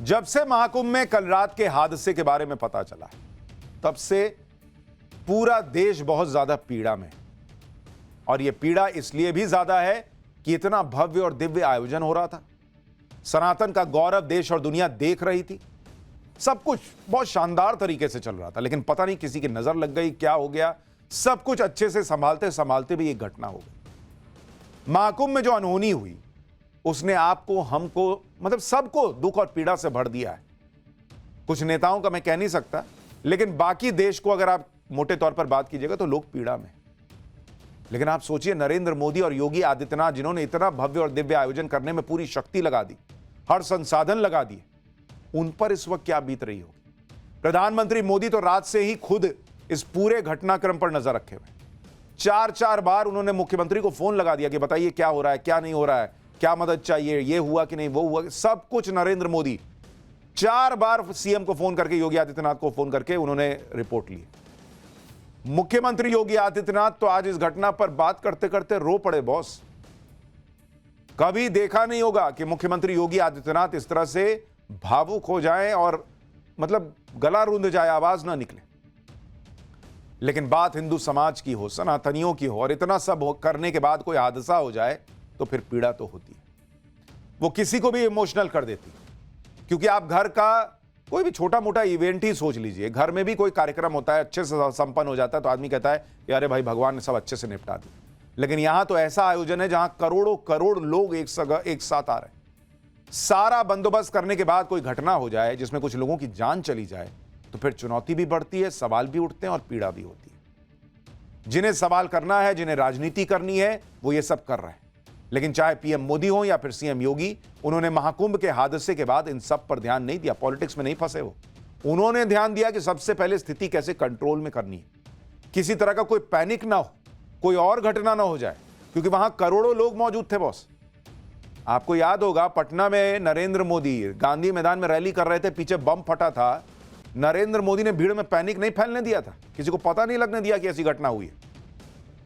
जब से महाकुंभ में कल रात के हादसे के बारे में पता चला तब से पूरा देश बहुत ज्यादा पीड़ा में है। और यह पीड़ा इसलिए भी ज्यादा है कि इतना भव्य और दिव्य आयोजन हो रहा था। सनातन का गौरव देश और दुनिया देख रही थी। सब कुछ बहुत शानदार तरीके से चल रहा था, लेकिन पता नहीं किसी की नजर लग गई, क्या हो गया। सब कुछ अच्छे से संभालते संभालते भी एक घटना हो गई। महाकुंभ में जो अनहोनी हुई उसने आपको, हमको, मतलब सबको दुख और पीड़ा से भर दिया है। कुछ नेताओं का मैं कह नहीं सकता, लेकिन बाकी देश को अगर आप मोटे तौर पर बात कीजिएगा तो लोग पीड़ा में। लेकिन आप सोचिए, नरेंद्र मोदी और योगी आदित्यनाथ जिन्होंने इतना भव्य और दिव्य आयोजन करने में पूरी शक्ति लगा दी, हर संसाधन लगा दिए, उन पर इस वक्त क्या बीत रही होगी। प्रधानमंत्री मोदी तो रात से ही खुद इस पूरे घटनाक्रम पर नजर रखे हुए। चार बार उन्होंने मुख्यमंत्री को फोन लगा दिया कि बताइए क्या हो रहा है, क्या नहीं हो रहा है, क्या मदद चाहिए, ये हुआ कि नहीं, वो हुआ। सब कुछ नरेंद्र मोदी 4 बार सीएम को फोन करके, योगी आदित्यनाथ को फोन करके उन्होंने रिपोर्ट ली। मुख्यमंत्री योगी आदित्यनाथ तो आज इस घटना पर बात करते करते रो पड़े। बॉस, कभी देखा नहीं होगा कि मुख्यमंत्री योगी आदित्यनाथ इस तरह से भावुक हो जाएं और मतलब गला रूंध जाए, आवाज ना निकले। लेकिन बात हिंदू समाज की हो, सनातनियों की हो, और इतना सब करने के बाद कोई हादसा हो जाए तो फिर पीड़ा तो होती है। वो किसी को भी इमोशनल कर देती है। क्योंकि आप घर का कोई भी छोटा मोटा इवेंट ही सोच लीजिए, घर में भी कोई कार्यक्रम होता है, अच्छे से संपन्न हो जाता है तो आदमी कहता है कि अरे भाई भगवान ने सब अच्छे से निपटा दिया। लेकिन यहां तो ऐसा आयोजन है जहां करोड़ों करोड़ लोग एक साथ आ रहे हैं। सारा बंदोबस्त करने के बाद कोई घटना हो जाए जिसमें कुछ लोगों की जान चली जाए तो फिर चुनौती भी बढ़ती है, सवाल भी उठते हैं और पीड़ा भी होती है। जिन्हें सवाल करना है, जिन्हें राजनीति करनी है, वो ये सब कर रहे हैं। लेकिन चाहे पीएम मोदी हो या फिर सीएम योगी, उन्होंने महाकुंभ के हादसे के बाद इन सब पर ध्यान नहीं दिया। पॉलिटिक्स में नहीं फंसे वो। उन्होंने ध्यान दिया कि सबसे पहले स्थिति कैसे कंट्रोल में करनी है, किसी तरह का कोई पैनिक ना हो, कोई और घटना ना हो जाए, क्योंकि वहां करोड़ों लोग मौजूद थे। बॉस, आपको याद होगा पटना में नरेंद्र मोदी गांधी मैदान में रैली कर रहे थे, पीछे बम फटा था। नरेंद्र मोदी ने भीड़ में पैनिक नहीं फैलने दिया था, किसी को पता नहीं लगने दिया कि ऐसी घटना हुई है।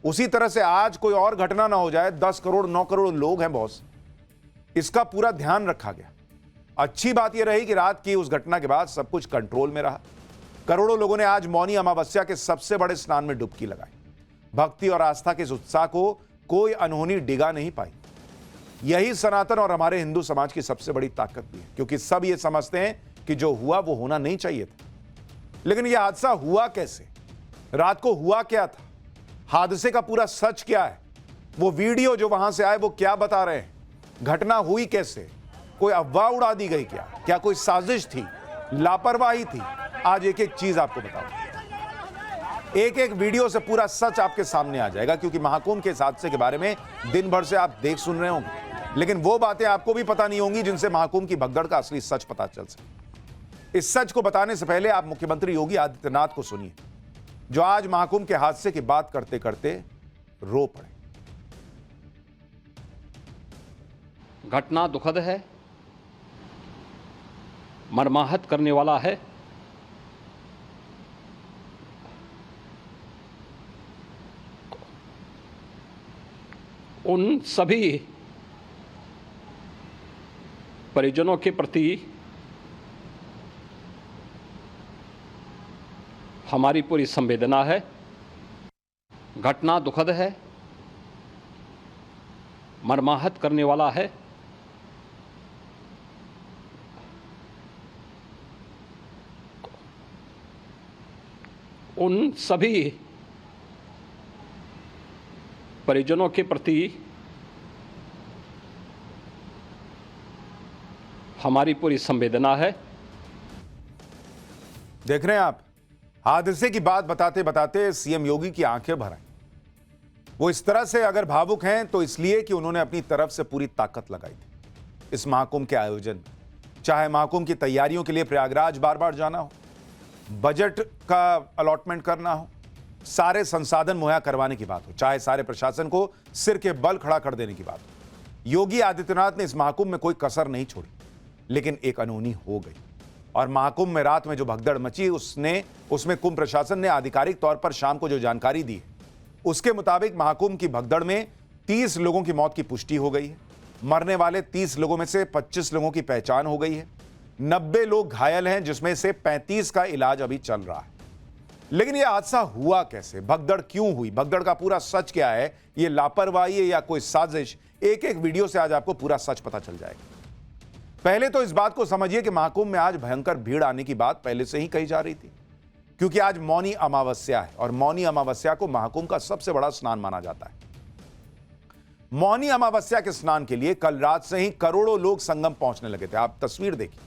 उसी तरह से आज कोई और घटना ना हो जाए। 10 करोड़ 9 करोड़ लोग हैं बॉस, इसका पूरा ध्यान रखा गया। अच्छी बात यह रही कि रात की उस घटना के बाद सब कुछ कंट्रोल में रहा। करोड़ों लोगों ने आज मौनी अमावस्या के सबसे बड़े स्नान में डुबकी लगाई। भक्ति और आस्था के इस उत्साह को कोई अनहोनी डिगा नहीं पाई। यही सनातन और हमारे हिंदू समाज की सबसे बड़ी ताकत भी है, क्योंकि सब ये समझते हैं कि जो हुआ वो होना नहीं चाहिए था। लेकिन यह हादसा हुआ कैसे, रात को हुआ क्या था, हादसे का पूरा सच क्या है, वो वीडियो जो वहां से आए वो क्या बता रहे हैं, घटना हुई कैसे, कोई अफवाह उड़ा दी गई क्या कोई साजिश थी, लापरवाही थी। आज एक एक चीज आपको बताऊं। एक एक वीडियो से पूरा सच आपके सामने आ जाएगा, क्योंकि महाकुंभ के इस हादसे के बारे में दिन भर से आप देख सुन रहे होंगे, लेकिन वो बातें आपको भी पता नहीं होंगी जिनसे महाकुंभ की भगदड़ का असली सच पता चल सके। इस सच को बताने से पहले आप मुख्यमंत्री योगी आदित्यनाथ को सुनिए, जो आज महाकुंभ के हादसे की बात करते करते रो पड़े। घटना दुखद है, मर्माहत करने वाला है। उन सभी परिजनों के प्रति हमारी पूरी संवेदना है। घटना दुखद है, मर्माहत करने वाला है। उन सभी परिजनों के प्रति हमारी पूरी संवेदना है। देख रहे हैं आप, हादसे की बात बताते बताते सीएम योगी की आंखें भर आई। वो इस तरह से अगर भावुक हैं तो इसलिए कि उन्होंने अपनी तरफ से पूरी ताकत लगाई थी इस महाकुंभ के आयोजन में। चाहे महाकुंभ की तैयारियों के लिए प्रयागराज बार बार जाना हो, बजट का अलॉटमेंट करना हो, सारे संसाधन मुहैया करवाने की बात हो, चाहे सारे प्रशासन को सिर के बल खड़ा कर देने की बात हो, योगी आदित्यनाथ ने इस महाकुंभ में कोई कसर नहीं छोड़ी। लेकिन एक अनहोनी हो गई, और महाकुंभ में रात में जो भगदड़ मची उसमें कुंभ प्रशासन ने आधिकारिक तौर पर शाम को जो जानकारी दी उसके मुताबिक महाकुंभ की भगदड़ में 30 लोगों की मौत की पुष्टि हो गई है। मरने वाले 30 लोगों में से 25 लोगों की पहचान हो गई है। 90 लोग घायल हैं, जिसमें से 35 का इलाज अभी चल रहा है। लेकिन यह हादसा हुआ कैसे, भगदड़ क्यों हुई, भगदड़ का पूरा सच क्या है, यह लापरवाही है या कोई साजिश, एक एक वीडियो से आज आपको पूरा सच पता चल जाएगा। पहले तो इस बात को समझिए कि महाकुंभ में आज भयंकर भीड़ आने की बात पहले से ही कही जा रही थी, क्योंकि आज मौनी अमावस्या है और मौनी अमावस्या को महाकुंभ का सबसे बड़ा स्नान माना जाता है। मौनी अमावस्या के स्नान के लिए कल रात से ही करोड़ों लोग संगम पहुंचने लगे थे। आप तस्वीर देखिए,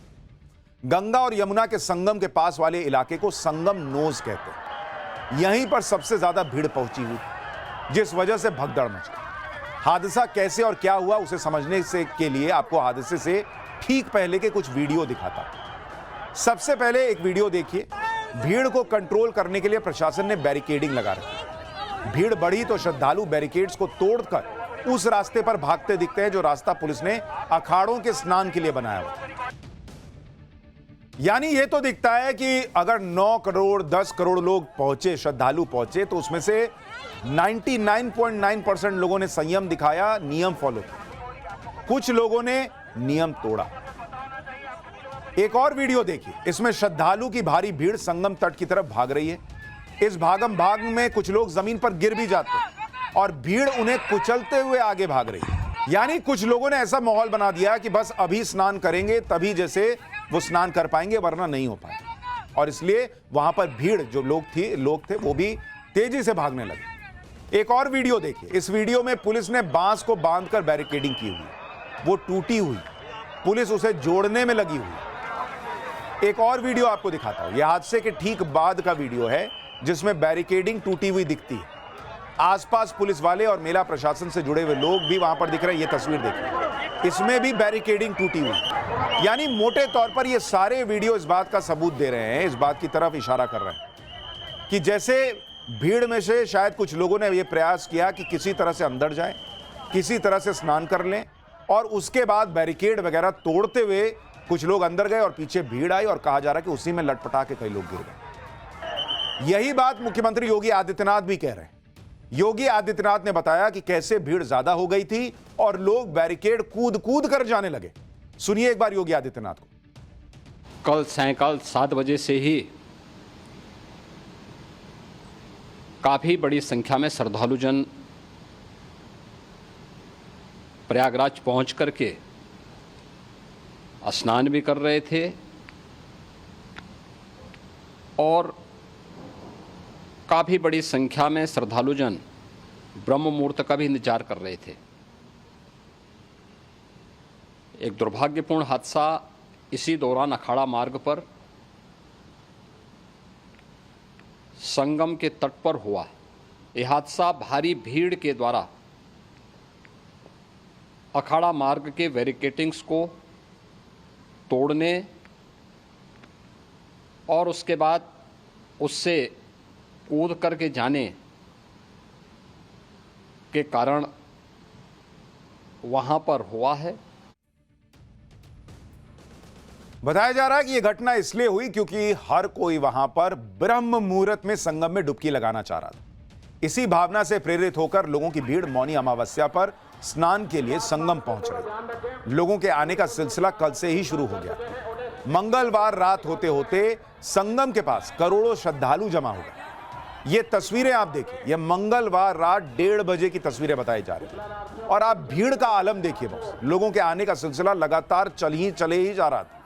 गंगा और यमुना के संगम के पास वाले इलाके को संगम नोज कहते हैं। यहीं पर सबसे ज्यादा भीड़ पहुंची हुई, जिस वजह से भगदड़ मच गई। हादसा कैसे और क्या हुआ उसे समझने से के लिए आपको हादसे से ठीक पहले के कुछ वीडियो दिखाता हूं। सबसे पहले एक वीडियो देखिए। भीड़ को कंट्रोल करने के लिए प्रशासन ने बैरिकेडिंग लगा रखी। भीड़ बढ़ी तो श्रद्धालु बैरिकेड्स को तोड़कर उस रास्ते पर भागते दिखते हैं जो रास्ता पुलिस ने अखाड़ों के स्नान के लिए बनाया हुआ था। यानी यह तो दिखता है कि अगर 9 करोड़ 10 करोड़ लोग पहुंचे, श्रद्धालु पहुंचे, तो उसमें से 99.9% लोगों ने संयम दिखाया, नियम फॉलो किया। कुछ लोगों ने नियम तोड़ा। एक और वीडियो देखिए, इसमें श्रद्धालु की भारी भीड़ संगम तट की तरफ भाग रही है। इस भागम भाग में कुछ लोग जमीन पर गिर भी जाते हैं और भीड़ उन्हें कुचलते हुए आगे भाग रही है। यानी कुछ लोगों ने ऐसा माहौल बना दिया कि बस अभी स्नान करेंगे तभी जैसे वो स्नान कर पाएंगे, वरना नहीं हो पाएगा। और इसलिए वहां पर भीड़ जो लोग थे वो भी तेजी से भागने लगे। एक और वीडियो देखिए। इस वीडियो में पुलिस ने बांस को बांधकर बैरिकेडिंग की हुई, वो टूटी हुई, पुलिस उसे जोड़ने में लगी हुई। एक और वीडियो आपको दिखाता हूं। यह हादसे के ठीक बाद का वीडियो है, जिसमें बैरिकेडिंग टूटी हुई दिखती है। आसपास पुलिस वाले और मेला प्रशासन से जुड़े हुए लोग भी वहां पर दिख रहे हैं। ये तस्वीर देखिए, इसमें भी बैरिकेडिंग टूटी हुई। यानी मोटे तौर पर ये सारे वीडियो इस बात का सबूत दे रहे हैं, इस बात की तरफ इशारा कर रहे हैं कि जैसे भीड़ में से शायद कुछ लोगों ने यह प्रयास किया कि किसी तरह से अंदर जाएं, किसी तरह से स्नान कर लें, और उसके बाद बैरिकेड वगैरह तोड़ते हुए कुछ लोग अंदर गए और पीछे भीड़ आई और कहा जा रहा है कि उसी में लटपटा के कई लोग गिर गए। यही बात मुख्यमंत्री योगी आदित्यनाथ भी कह रहे हैं। योगी आदित्यनाथ ने बताया कि कैसे भीड़ ज्यादा हो गई थी और लोग बैरिकेड कूद कूद कर जाने लगे। सुनिए एक बार योगी आदित्यनाथ को। कल सायंकाल 7 बजे से ही काफ़ी बड़ी संख्या में श्रद्धालुजन प्रयागराज पहुंच करके स्नान भी कर रहे थे और काफ़ी बड़ी संख्या में श्रद्धालुजन ब्रह्म मुहूर्त का भी इंतजार कर रहे थे। एक दुर्भाग्यपूर्ण हादसा इसी दौरान अखाड़ा मार्ग पर संगम के तट पर हुआ। यह हादसा भारी भीड़ के द्वारा अखाड़ा मार्ग के बैरिकेडिंग्स को तोड़ने और उसके बाद उससे कूद करके जाने के कारण वहां पर हुआ है। बताया जा रहा है कि यह घटना इसलिए हुई क्योंकि हर कोई वहां पर ब्रह्म मुहूर्त में संगम में डुबकी लगाना चाह रहा था। इसी भावना से प्रेरित होकर लोगों की भीड़ मौनी अमावस्या पर स्नान के लिए संगम पहुंच रही। लोगों के आने का सिलसिला कल से ही शुरू हो गया। मंगलवार रात होते होते संगम के पास करोड़ों श्रद्धालु जमा हो गए। ये तस्वीरें आप देखिए, ये मंगलवार रात 1:30 बजे की तस्वीरें बताई जा रही हैं और आप भीड़ का आलम देखिए। बस लोगों के आने का सिलसिला लगातार चले ही जा रहा था।